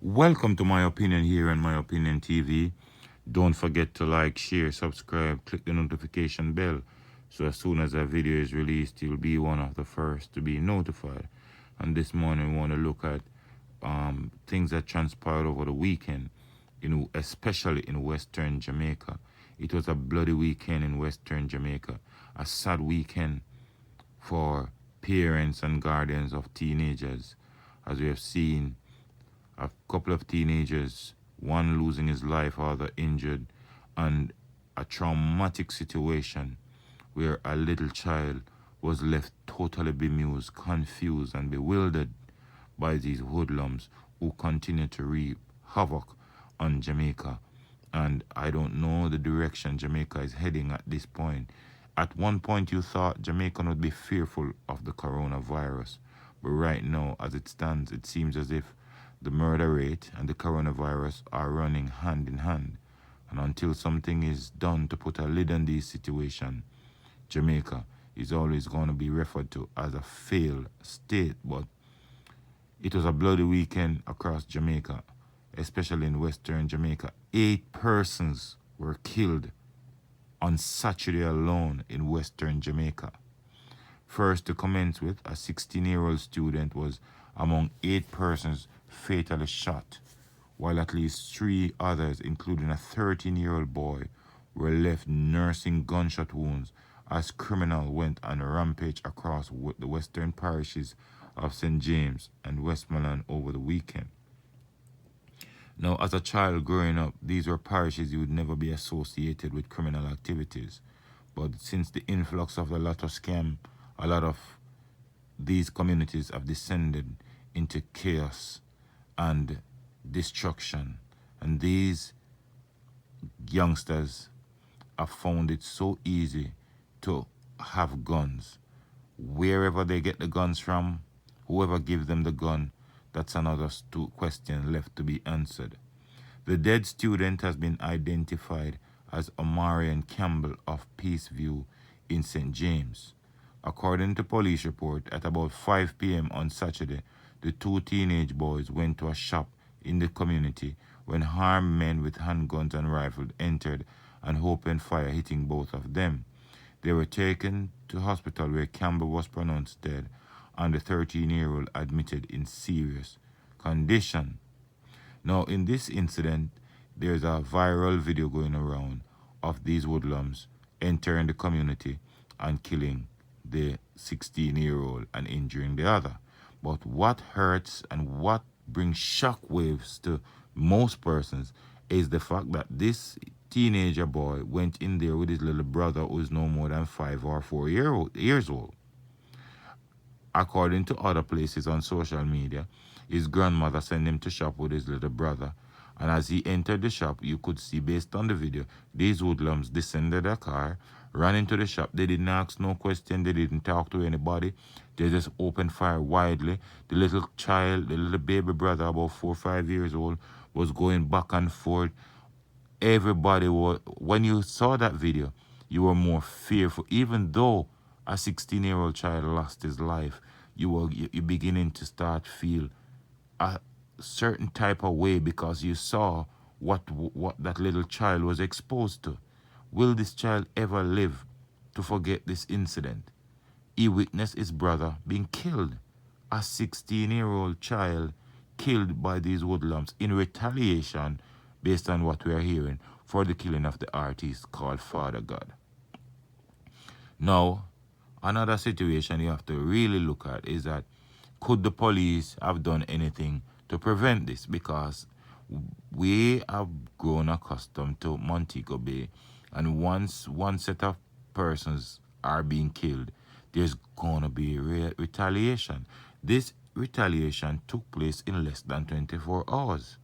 Welcome to My Opinion here on My Opinion TV. Don't forget to like, share, subscribe, click the notification bell so as soon as a video is released, you'll be one of the first to be notified. And this morning, we want to look at things that transpired over the weekend, especially in Western Jamaica. It was a bloody weekend in Western Jamaica, a sad weekend for parents and guardians of teenagers, as we have seen a couple of teenagers, one losing his life, other injured, and a traumatic situation where a little child was left totally bemused, confused, and bewildered by these hoodlums who continue to wreak havoc on Jamaica. And I don't know the direction Jamaica is heading at this point. At one point, you thought Jamaica would be fearful of the coronavirus. But right now, as it stands, it seems as if the murder rate and the coronavirus are running hand in hand. And until something is done to put a lid on this situation, Jamaica is always going to be referred to as a failed state. But it was a bloody weekend across Jamaica, especially in Western Jamaica. 8 persons were killed on Saturday alone in Western Jamaica. First to commence with, a 16-year-old student was among 8 persons fatally shot, while at least 3 others, including a 13-year-old boy, were left nursing gunshot wounds as criminals went on a rampage across the western parishes of St. James and Westmoreland over the weekend. Now, as a child growing up, these were parishes you would never be associated with criminal activities. But since the influx of the lotto scam, a lot of these communities have descended into chaos and destruction. And these youngsters have found it so easy to have guns. Wherever they get the guns from, whoever gives them the gun, that's another question left to be answered. The dead student has been identified as Omarion Campbell of Peaceview in St. James. According to police report, at about 5 p.m. on Saturday, the 2 teenage boys went to a shop in the community when armed men with handguns and rifles entered and opened fire, hitting both of them. They were taken to hospital where Campbell was pronounced dead and the 13-year-old admitted in serious condition. Now, in this incident, there's a viral video going around of these hoodlums entering the community and killing the 16-year-old and injuring the other. But what hurts and what brings shockwaves to most persons is the fact that this teenager boy went in there with his little brother who is no more than 5 or 4 years old. According to other places on social media, his grandmother sent him to shop with his little brother. And as he entered the shop, you could see, based on the video, these hoodlums descended their car, ran into the shop. They didn't ask no question. They didn't talk to anybody. They just opened fire widely. The little child, the little baby brother, about 4 or 5 years old, was going back and forth. Everybody was, when you saw that video, you were more fearful. Even though a 16-year-old child lost his life, you're beginning to start feel a certain type of way because you saw what that little child was exposed to. Will this child ever live to forget this incident? He witnessed his brother being killed. A 16-year-old child killed by these hoodlums in retaliation, based on what we are hearing, for the killing of the artist called Father God. Now, another situation you have to really look at is that could the police have done anything to prevent this? Because we have grown accustomed to Montego Bay, and once one set of persons are being killed, there's going to be retaliation. This retaliation took place in less than 24 hours.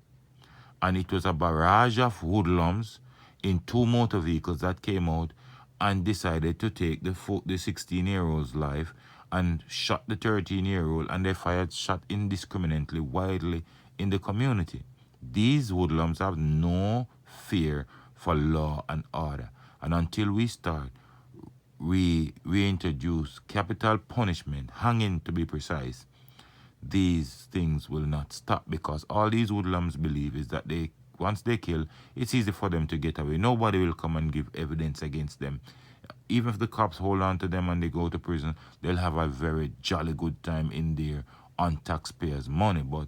And it was a barrage of hoodlums in 2 motor vehicles that came out and decided to take the 16-year-old's life and shot the 13-year-old, and they fired shot indiscriminately widely in the community. These hoodlums have no fear for law and order. And until we start reintroduce capital punishment, hanging to be precise, these things will not stop, because all these hoodlums believe is that they once they kill, it's easy for them to get away. Nobody will come and give evidence against them. Even if the cops hold on to them and they go to prison, they'll have a very jolly good time in there on taxpayers' money. But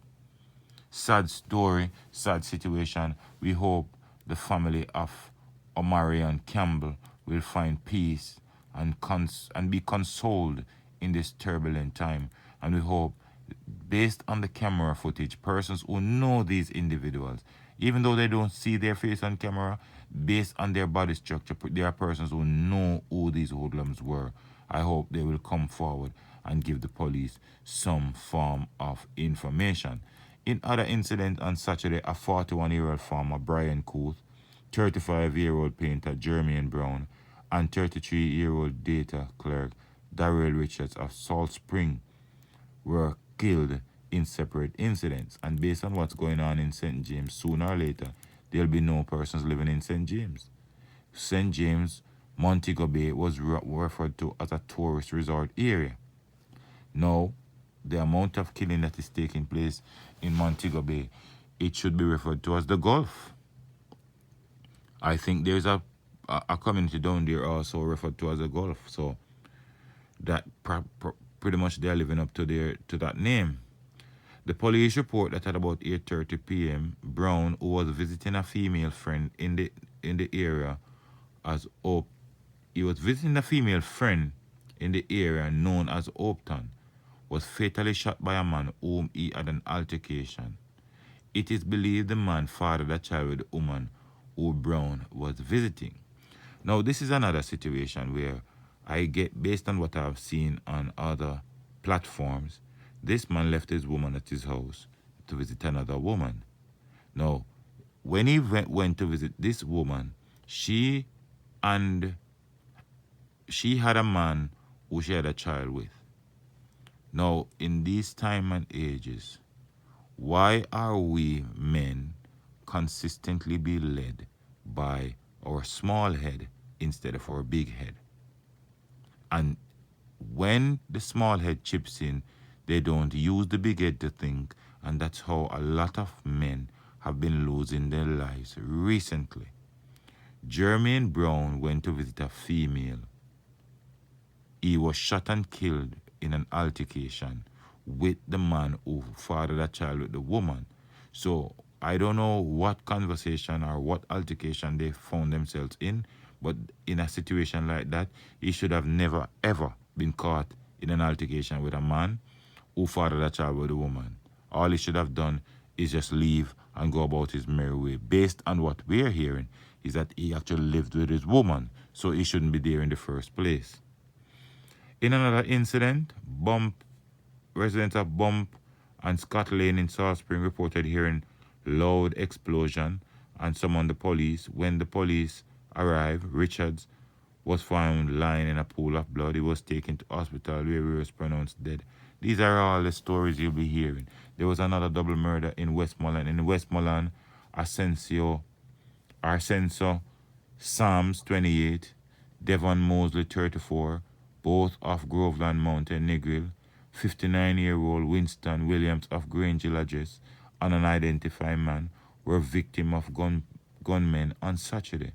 sad story, sad situation. We hope the family of Omari and Campbell will find peace and be consoled in this turbulent time. And we hope, based on the camera footage, persons who know these individuals, even though they don't see their face on camera, based on their body structure, there are persons who know who these hoodlums were. I hope they will come forward and give the police some form of information. In other incidents on Saturday, a 41-year-old farmer, Brian Cooth, 35-year-old painter, Jermaine Brown, and 33-year-old data clerk, Darrell Richards of Salt Spring, were killed in separate incidents. And based on what's going on in St. James, sooner or later, there'll be no persons living in St. James. St. James, Montego Bay was referred to as a tourist resort area. Now, the amount of killing that is taking place in Montego Bay, it should be referred to as the Gulf. I think there's a community down there also referred to as the Gulf. So that pretty much they're living up to that name. The police report that at about 8:30 p.m., Brown, who was visiting a female friend in the area as Hope, he was visiting a female friend in the area known as Opton, was fatally shot by a man whom he had an altercation. It is believed the man fathered a child with the woman who Brown was visiting. Now, this is another situation where I get, based on what I've seen on other platforms, this man left his woman at his house to visit another woman. Now, when he went to visit this woman, she had a man who she had a child with. Now, in these time and ages, why are we men consistently be led by our small head instead of our big head? And when the small head chips in, they don't use the big head to think, and that's how a lot of men have been losing their lives recently. Jermaine Brown went to visit a female. He was shot and killed in an altercation with the man who fathered a child with the woman. So I don't know what conversation or what altercation they found themselves in, but in a situation like that, he should have never ever been caught in an altercation with a man who fathered a child with a woman. All he should have done is just leave and go about his merry way. Based on what we're hearing, is that he actually lived with his woman, so he shouldn't be there in the first place. In another incident, residents of Bump and Scott Lane in Salt Spring reported hearing loud explosion and summoned the police. When the police arrived, Richards was found lying in a pool of blood. He was taken to hospital where he was pronounced dead. These are all the stories you'll be hearing. There was another double murder in Westmoreland. In Westmoreland, Arsenio Psalms 28, Devon Mosley 34, both of Groveland Mountain, Negril, 59-year-old Winston Williams of Grange Lodges, and an unidentified man were victims of gunmen on Saturday.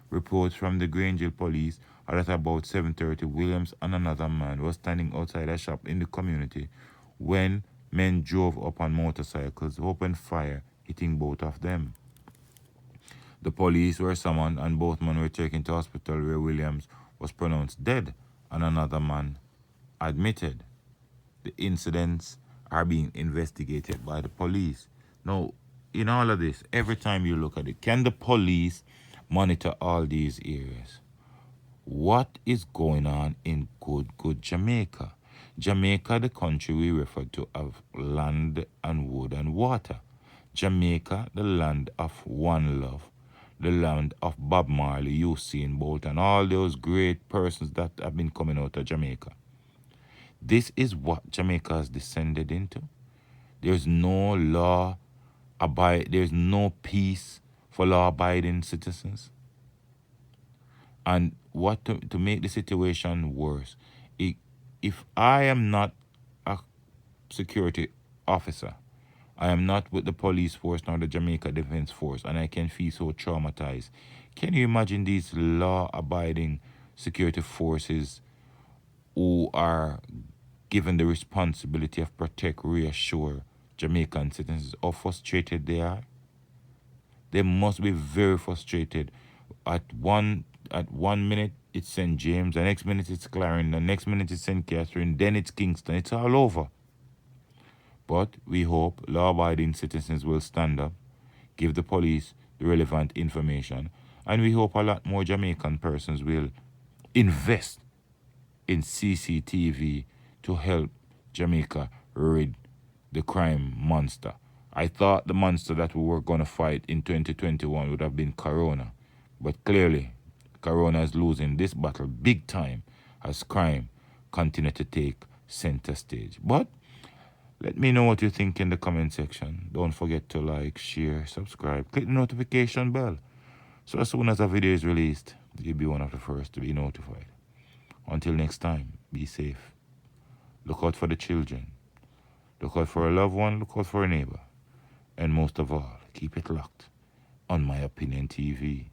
Reports from the Grange police are that about 7:30, Williams and another man were standing outside a shop in the community when men drove up on motorcycles, opened fire, hitting both of them. The police were summoned and both men were taken to hospital where Williams was pronounced dead and another man admitted. The incidents are being investigated by the police. Now, in all of this, every time you look at it, can the police monitor all these areas? What is going on in good Jamaica? Jamaica, the country we refer to as land and wood and water. Jamaica, the land of one love, the land of Bob Marley, Usain Bolt, and all those great persons that have been coming out of Jamaica. This is what Jamaica has descended into. There's no there's no peace for law-abiding citizens. And what to make the situation worse, if I am not a security officer. I am not with the police force nor the Jamaica Defense Force, and I can feel so traumatized. Can you imagine these law-abiding security forces who are given the responsibility of protect, reassure Jamaican citizens, how frustrated they are? They must be very frustrated. At one minute it's St. James, the next minute it's Clarendon, the next minute it's St. Catherine, then it's Kingston. It's all over. But we hope law-abiding citizens will stand up, give the police the relevant information, and we hope a lot more Jamaican persons will invest in CCTV to help Jamaica rid the crime monster. I thought the monster that we were going to fight in 2021 would have been Corona, but clearly Corona is losing this battle big time as crime continue to take center stage. But let me know what you think in the comment section. Don't forget to like, share, subscribe, click the notification bell. So as soon as a video is released, you'll be one of the first to be notified. Until next time, be safe. Look out for the children. Look out for a loved one. Look out for a neighbor. And most of all, keep it locked on My Opinion TV.